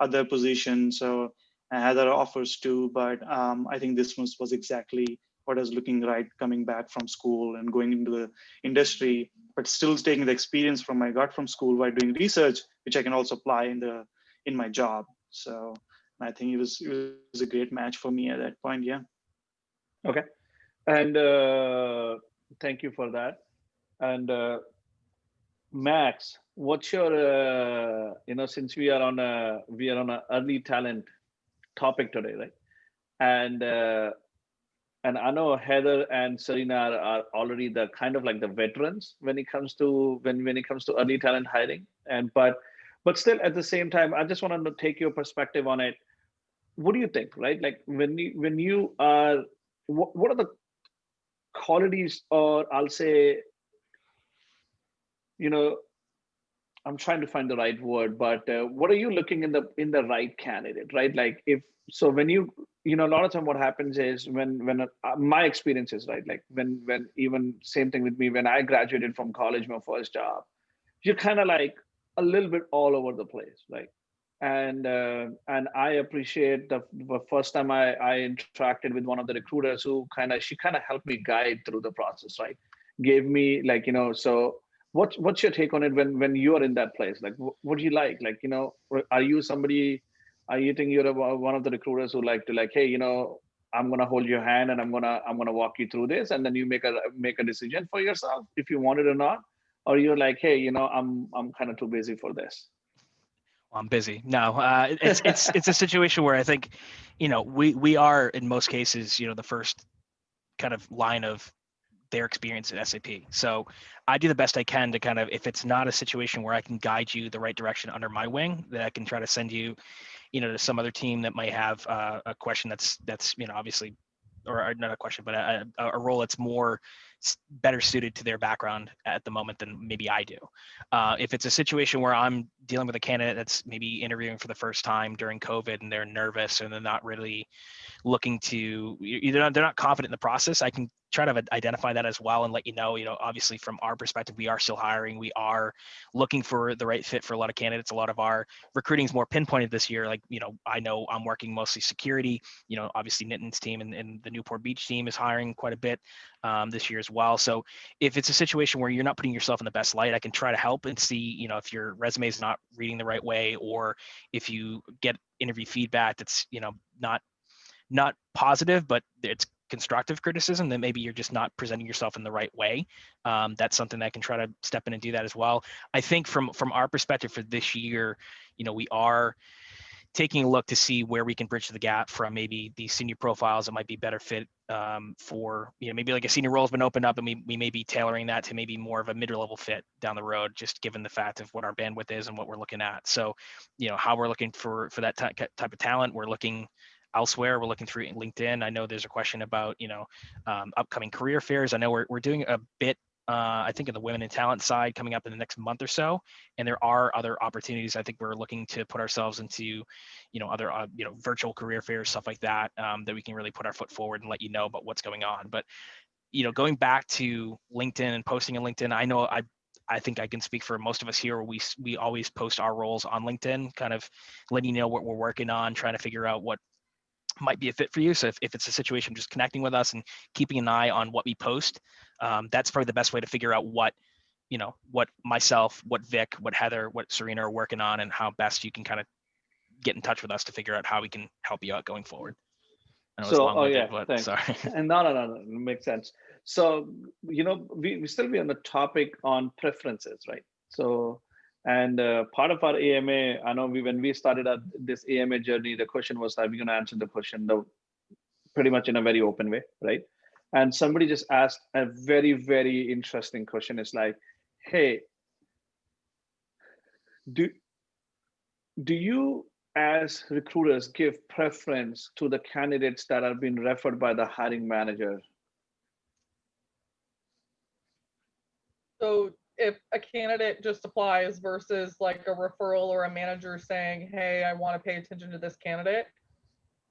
other positions. So I had other offers too, but I think this was exactly what I was looking right coming back from school and going into the industry, but still taking the experience from I got from school by doing research, which I can also apply in my job. So I think it was a great match for me at that point. Yeah. Okay. And thank you for that. And Max, what's your since we are on a early talent topic today, right? And I know Heather and Serena are already the kind of like the veterans when it comes to early talent hiring. And but still at the same time, I just want to take your perspective on it. What do you think, right? Like when you are, what are the qualities, or I'll say, I'm trying to find the right word, but what are you looking in the right candidate, right? Like when you a lot of time what happens is when my experience is, right, like when even same thing with me, when I graduated from college, my first job, you're kind of like a little bit all over the place, right? And I appreciate the first time I interacted with one of the recruiters who she kind of helped me guide through the process, right? Gave me like, so what's your take on it when you are in that place? Like, what do you like? Like, are you think you're one of the recruiters who like to like, hey, I'm gonna hold your hand and I'm gonna walk you through this, and then you make a decision for yourself if you want it or not, or you're like, hey, I'm kind of too busy for this. I'm busy. No, it's a situation where I think, we are in most cases, the first kind of line of their experience at SAP. So I do the best I can to kind of, if it's not a situation where I can guide you the right direction under my wing, that I can try to send you, to some other team that might have a question that's obviously, or not a question, but a role that's better suited to their background at the moment than maybe I do. If it's a situation where I'm dealing with a candidate that's maybe interviewing for the first time during COVID and they're nervous and they're not really looking to, either they're not confident in the process, I can try to identify that as well and let you know, obviously from our perspective, we are still hiring. We are looking for the right fit for a lot of candidates. A lot of our recruiting is more pinpointed this year. Like, I know I'm working mostly security, obviously Nitin's team and the Newport Beach team is hiring quite a bit this year as well. So if it's a situation where you're not putting yourself in the best light, I can try to help and see, if your resume is not reading the right way, or if you get interview feedback that's, not positive, but it's constructive criticism, then maybe you're just not presenting yourself in the right way. That's something that I can try to step in and do that as well. I think from our perspective for this year, we are taking a look to see where we can bridge the gap from maybe these senior profiles that might be better fit for, maybe like a senior role has been opened up and we may be tailoring that to maybe more of a mid-level fit down the road, just given the fact of what our bandwidth is and what we're looking at. So, how we're looking for that type of talent, we're looking elsewhere. We're looking through LinkedIn. I know there's a question about, upcoming career fairs. I know we're doing a bit, I think in the women in talent side coming up in the next month or so. And there are other opportunities. I think we're looking to put ourselves into, other, virtual career fairs, stuff like that, that we can really put our foot forward and let you know about what's going on. But, going back to LinkedIn and posting on LinkedIn, I know I think I can speak for most of us here. We always post our roles on LinkedIn, kind of letting you know what we're working on, trying to figure out what might be a fit for you. So if it's a situation, just connecting with us and keeping an eye on what we post, that's probably the best way to figure out what myself, what Vic, what Heather, what Serena are working on, and how best you can kind of get in touch with us to figure out how we can help you out going forward. I know it's long-winded, but thanks. sorry. And no, it makes sense. So, we still be on the topic on preferences, right? So, and part of our AMA, I know when we started this AMA journey, the question was that we're going to answer the question pretty much in a very open way, right? And somebody just asked a very, very interesting question. It's like, hey, do you as recruiters give preference to the candidates that are being referred by the hiring manager? So if a candidate just applies versus like a referral or a manager saying, hey, I want to pay attention to this candidate,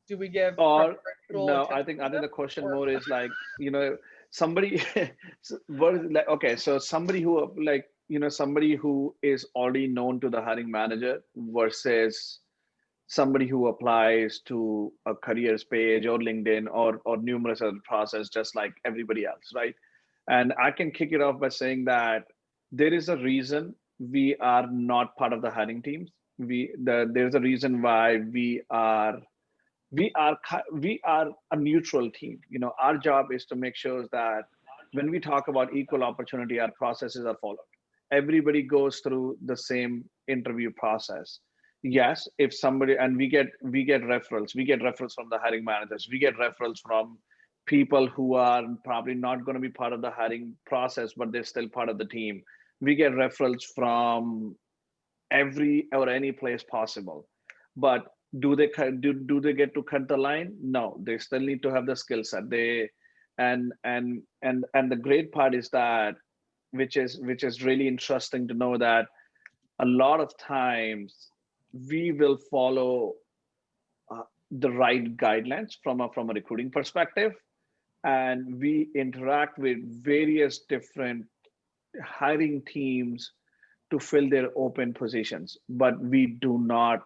do we give Or preferential no, I attention think to the them, question or- more is like, somebody what is it like, okay, so somebody who like, somebody who is already known to the hiring manager versus somebody who applies to a careers page or LinkedIn or numerous other process, just like everybody else, right? And I can kick it off by saying that there is a reason we are not part of the hiring teams. There's a reason why we are a neutral team. Our job is to make sure that when we talk about equal opportunity, our processes are followed. Everybody goes through the same interview process. Yes, if somebody, and we get referrals from the hiring managers, we get referrals from people who are probably not going to be part of the hiring process, but they're still part of the team. We get referrals from every or any place possible. But do they get to cut the line? No, they still need to have the skill set. And the great part is that, which is really interesting to know, that a lot of times we will follow the right guidelines from a recruiting perspective, and we interact with various different hiring teams to fill their open positions, but we do not,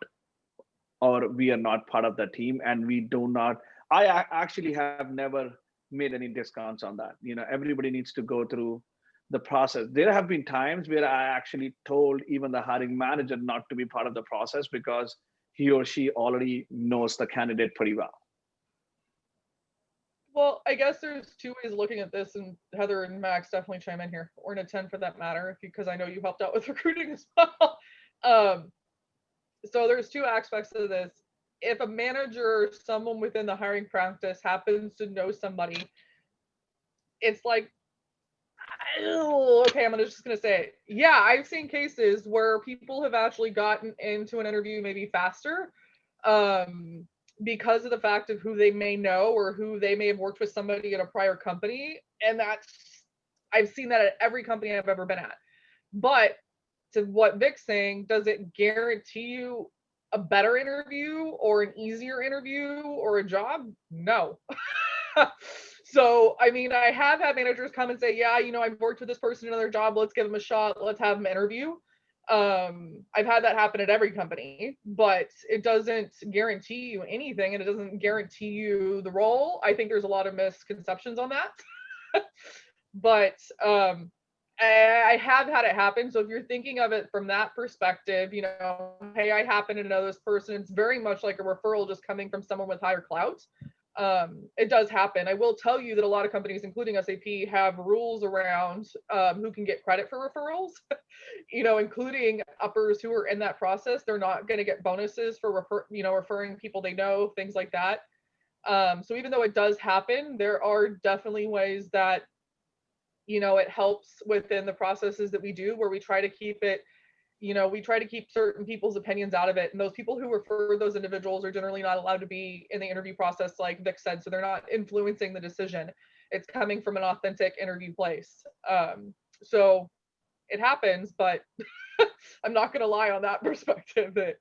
or we are not part of the team, and we do not. I actually have never made any discounts on that. Everybody needs to go through the process. There have been times where I actually told even the hiring manager not to be part of the process because he or she already knows the candidate pretty well. Well, I guess there's two ways of looking at this, and Heather and Max definitely chime in here, or Niten for that matter, because I know you helped out with recruiting as well. so there's two aspects of this. If a manager or someone within the hiring practice happens to know somebody, it's like, okay, I'm just gonna say it. Yeah, I've seen cases where people have actually gotten into an interview maybe faster, because of the fact of who they may know or who they may have worked with somebody at a prior company, and I've seen that at every company I've ever been at. But to what Vic's saying, does it guarantee you a better interview or an easier interview or a job? No. So, I mean, I have had managers come and say, yeah, I've worked with this person in another job. Let's give them a shot. Let's have them interview. I've had that happen at every company, but it doesn't guarantee you anything, and it doesn't guarantee you the role. I think there's a lot of misconceptions on that. But I have had it happen. So if you're thinking of it from that perspective, hey, I happen to know this person. It's very much like a referral just coming from someone with higher clout. It does happen. I will tell you that a lot of companies, including SAP, have rules around who can get credit for referrals, including uppers who are in that process. They're not going to get bonuses for referring people they know, things like that. So even though it does happen, there are definitely ways that it helps within the processes that we do, where we try to keep it, we try to keep certain people's opinions out of it. And those people who refer those individuals are generally not allowed to be in the interview process, like Vic said. So they're not influencing the decision. It's coming from an authentic interview place. So it happens, but I'm not going to lie on that perspective that,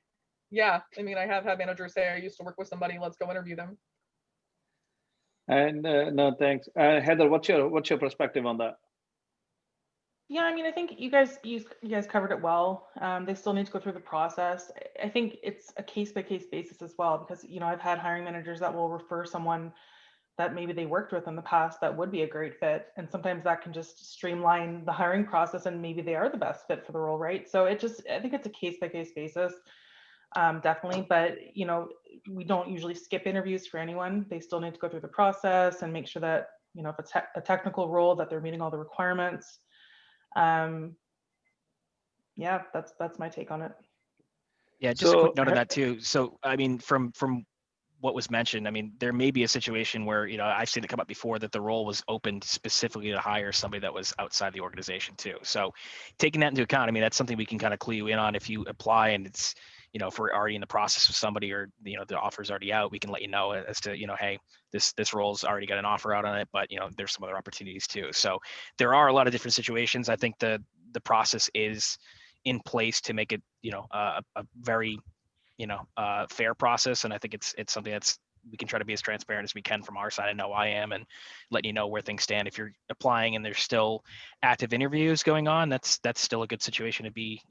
yeah, I mean, I have had managers say, I used to work with somebody, let's go interview them. And no, thanks. Heather, what's your perspective on that? Yeah, I mean, I think you guys covered it well. They still need to go through the process. I think it's a case-by-case basis as well, because I've had hiring managers that will refer someone that maybe they worked with in the past that would be a great fit, and sometimes that can just streamline the hiring process, and maybe they are the best fit for the role, right? So I think it's a case-by-case basis, definitely. But we don't usually skip interviews for anyone. They still need to go through the process and make sure that if it's a technical role, that they're meeting all the requirements. Yeah, that's my take on it. Yeah, just a quick note on that too. So I mean, from what was mentioned, I mean, there may be a situation where I've seen it come up before that the role was opened specifically to hire somebody that was outside the organization too. So taking that into account, I mean, that's something we can kind of clue you in on. If you apply and it's if we're already in the process with somebody, or the offer's already out, we can let you know as to hey, this role's already got an offer out on it, but there's some other opportunities too. So there are a lot of different situations. I think the process is in place to make it a very fair process, and I think it's something that's we can try to be as transparent as we can from our side. I know I am, and letting you know where things stand. If you're applying and there's still active interviews going on, that's still a good situation to be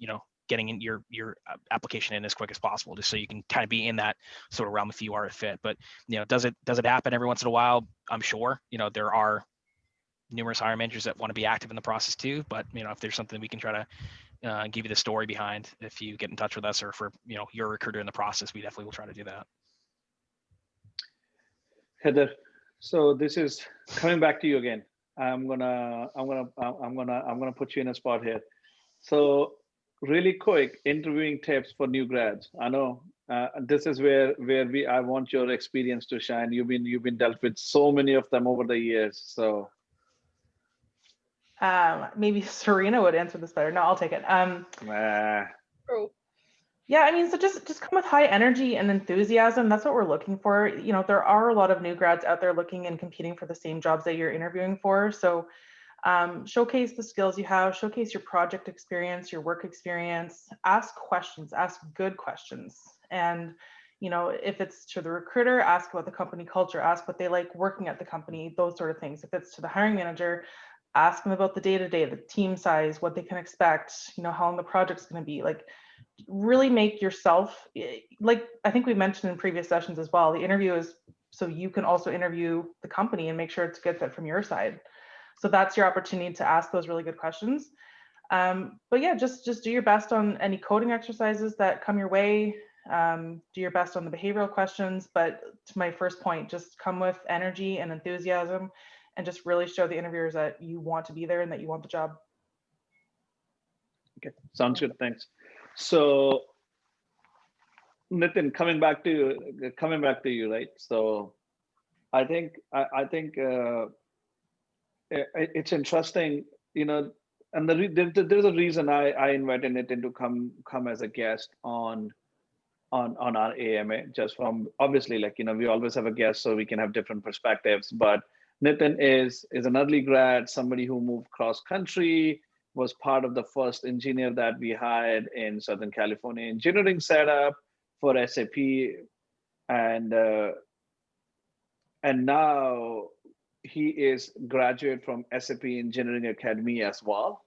getting in your application in as quick as possible, just so you can kind of be in that sort of realm if you are a fit. But does it happen every once in a while? I'm sure there are numerous hiring managers that want to be active in the process too. But if there's something we can try to give you the story behind, if you get in touch with us, or for you're a recruiter in the process, we definitely will try to do that. Heather, so this is coming back to you again. I'm gonna put you in a spot here. So really quick interviewing tips for new grads. I know this is where I want your experience to shine. You've been dealt with so many of them over the years. So maybe Serena would answer this better. No, I'll take it. Yeah, I mean, so just come with high energy and enthusiasm. That's what we're looking for. There are a lot of new grads out there looking and competing for the same jobs that you're interviewing for. So showcase the skills you have, showcase your project experience, your work experience, ask questions, ask good questions. And, if it's to the recruiter, ask about the company culture, ask what they like working at the company, those sort of things. If it's to the hiring manager, ask them about the day-to-day, the team size, what they can expect, how long the project's going to be. Like, really make yourself, like I think we mentioned in previous sessions as well, the interview is so you can also interview the company and make sure it's a good fit from your side. So that's your opportunity to ask those really good questions. But yeah, just do your best on any coding exercises that come your way. Do your best on the behavioral questions. But to my first point, just come with energy and enthusiasm, and just really show the interviewers that you want to be there and that you want the job. Okay, sounds good. Thanks. So Nitin, coming back to you, right? So I think it's interesting, and there's a reason I invited Nitin to come as a guest on our AMA, just from obviously, like, we always have a guest so we can have different perspectives. But Nitin is an early grad, somebody who moved cross country, was part of the first engineer that we hired in Southern California engineering setup for SAP, and now he is graduate from SAP Engineering Academy as well,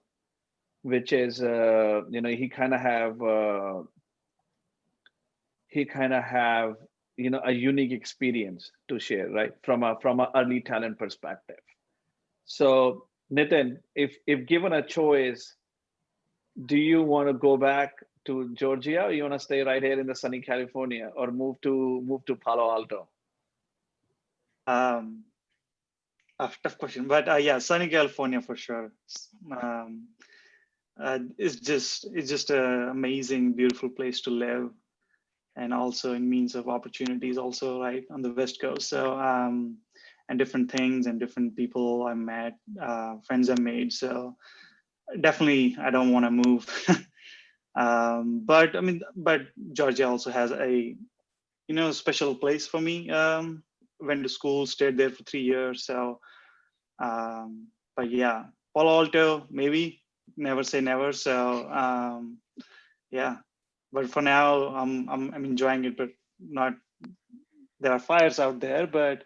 which is he kind of have a unique experience to share, right, from a early talent perspective. So Nitin, if given a choice, do you want to go back to Georgia, or you want to stay right here in the sunny California, or move to Palo Alto? A tough question, but yeah, sunny California for sure. It's just an amazing, beautiful place to live, and also in means of opportunities also, right, on the West Coast. So and different things and different people I met, friends I made. So definitely I don't want to move. But Georgia also has a special place for me. Went to school, stayed there for 3 years. So but yeah, Palo Alto, maybe, never say never. So yeah, but for now I'm enjoying it, but not, there are fires out there, but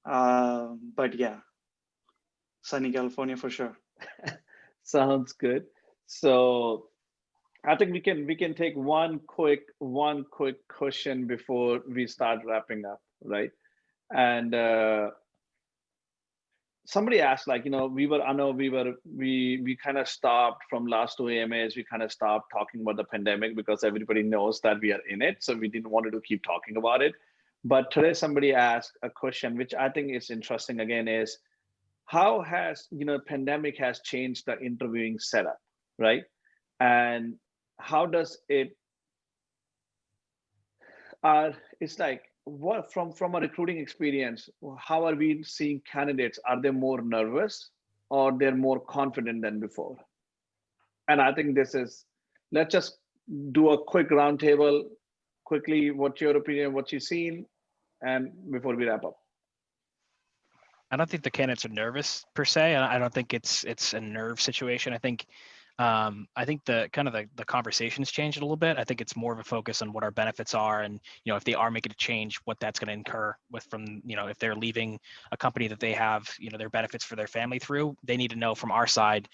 yeah, sunny California for sure. Sounds good. So I think we can take one quick question before we start wrapping up, right? And somebody asked, like, we kind of stopped from last two AMAs. We kind of stopped talking about the pandemic because everybody knows that we are in it, so we didn't want to keep talking about it. But today somebody asked a question which I think is interesting again, is how has pandemic has changed the interviewing setup, right? And how does it it's like, what from a recruiting experience, how are we seeing candidates? Are they more nervous, or they're more confident than before? And I think let's just do a quick roundtable quickly. What's your opinion, what you've seen, and before we wrap up? I don't think the candidates are nervous per se. I don't think it's a nerve situation. I think the kind of the conversation's changed a little bit. I think it's more of a focus on what our benefits are, and if they are making a change, what that's going to incur with from if they're leaving a company that they have their benefits for their family through. They need to know from our side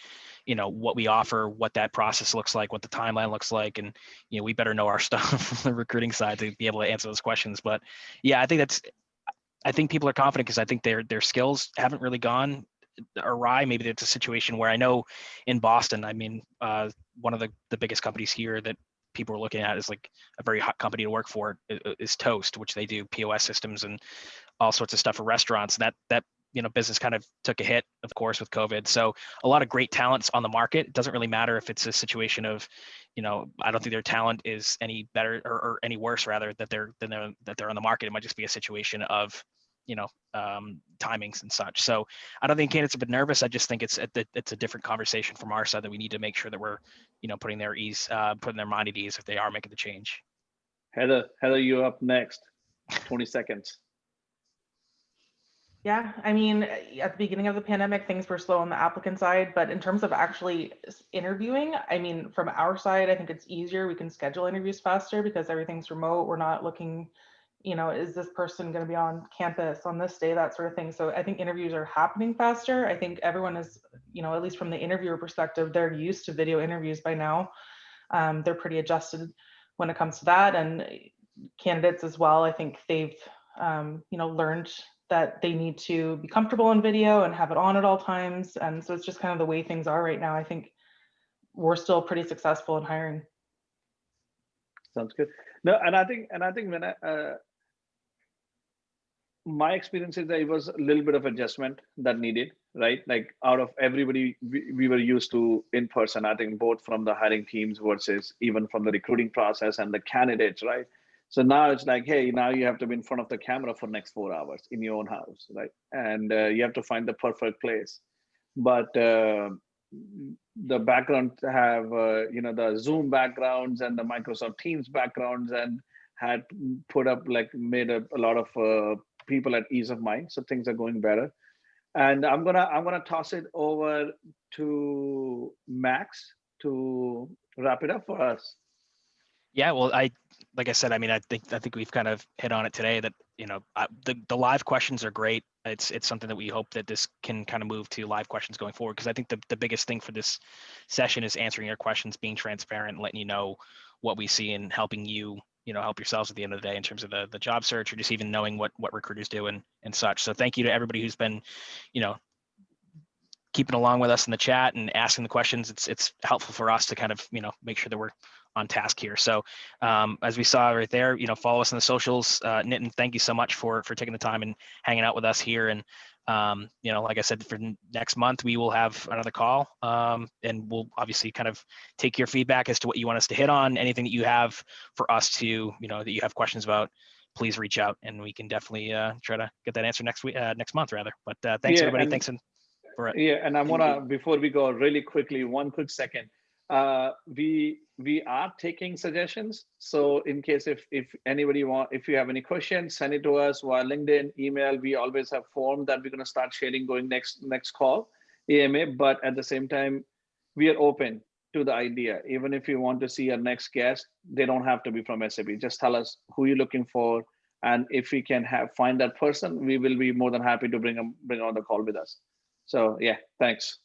what we offer, what that process looks like, what the timeline looks like, and we better know our stuff from the recruiting side to be able to answer those questions. But yeah, I think people are confident because I think their skills haven't really gone awry. Maybe it's a situation where I know in Boston, I mean, one of the biggest companies here that people are looking at is like a very hot company to work for is Toast, which they do POS systems and all sorts of stuff for restaurants. And that business kind of took a hit, of course, with COVID. So a lot of great talents on the market. It doesn't really matter if it's a situation of, I don't think their talent is any better or any worse, rather, that they're on the market. It might just be a situation of timings and such. So I don't think candidates have been nervous. I just think it's a different conversation from our side that we need to make sure that we're putting their mind at ease if they are making the change. Heather, you're up next. 20 seconds. Yeah, I mean, at the beginning of the pandemic, things were slow on the applicant side, but in terms of actually interviewing, I mean, from our side, I think it's easier. We can schedule interviews faster because everything's remote. We're not looking, is this person going to be on campus on this day, that sort of thing. So I think interviews are happening faster. I think everyone is, at least from the interviewer perspective, they're used to video interviews by now. They're pretty adjusted when it comes to that. And candidates as well, I think they've, learned that they need to be comfortable on video and have it on at all times. And so it's just kind of the way things are right now. I think we're still pretty successful in hiring. Sounds good. No, and I think when my experience is that it was a little bit of adjustment that needed, right? Like, out of everybody, we were used to in person, I think, both from the hiring teams versus even from the recruiting process and the candidates, right? So now it's like, hey, now you have to be in front of the camera for next 4 hours in your own house, right? And you have to find the perfect place. But the background have, the Zoom backgrounds and the Microsoft Teams backgrounds, and had put up, like, made a lot of people at ease of mind. So things are going better. And I'm gonna toss it over to Max to wrap it up for us. Yeah, well, like I said, I mean, I think we've kind of hit on it today that, the live questions are great. It's something that we hope that this can kind of move to live questions going forward, because I think the biggest thing for this session is answering your questions, being transparent, and letting you know what we see, and helping you, help yourselves at the end of the day in terms of the job search, or just even knowing what recruiters do and such. So thank you to everybody who's been, keeping along with us in the chat and asking the questions. It's helpful for us to kind of, make sure that we're on task here. So as we saw right there, follow us on the socials. Nitin, thank you so much for taking the time and hanging out with us here. And, like I said, for next month, we will have another call, and we'll obviously kind of take your feedback as to what you want us to hit on. Anything that you have for us to, that you have questions about, please reach out, and we can definitely try to get that answer next month rather. But thanks, everybody. Thanks. Yeah, and I want to, before we go, really quickly, one quick second. We are taking suggestions. So in case if anybody if you have any questions, send it to us via LinkedIn, email. We always have form that we're going to start sharing going next call, AMA. But at the same time, we are open to the idea. Even if you want to see our next guest, they don't have to be from SAP. Just tell us who you're looking for, and if we can find that person, we will be more than happy to bring on the call with us. So yeah, thanks.